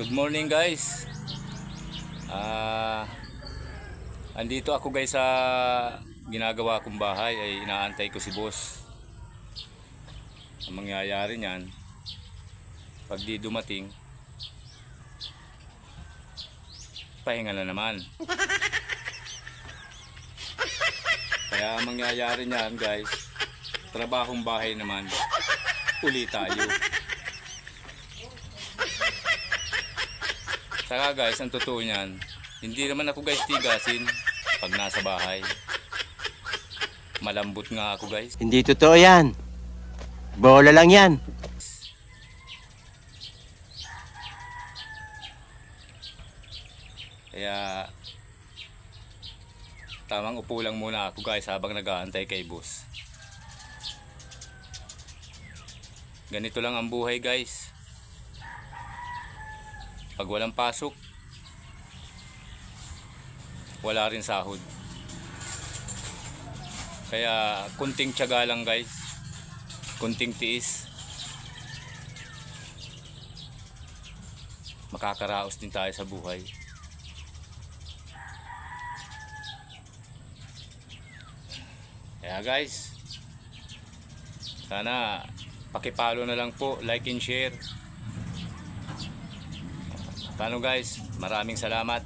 Good morning guys. Andito ako guys sa ginagawa kong bahay, ay inaantay ko si boss. Ang mangyayari niyan, pag di dumating, pahinga na naman. Kaya ang mangyayari niyan guys, trabahong bahay naman, uli tayo. Saka guys, ang totoo niyan, hindi naman ako guys tigasin pag nasa bahay. Malambot nga ako guys. Hindi totoo yan. Bola lang yan. Kaya tamang upo lang muna ako guys habang nag-aantay kay boss. Ganito lang ang buhay guys. Pag walang pasok, wala rin sahod. Kaya kunting tiyaga lang guys, kunting tiis, makakaraos din tayo sa buhay. Kaya guys, sana pakipalo na lang po, like and share. Paano guys, maraming salamat.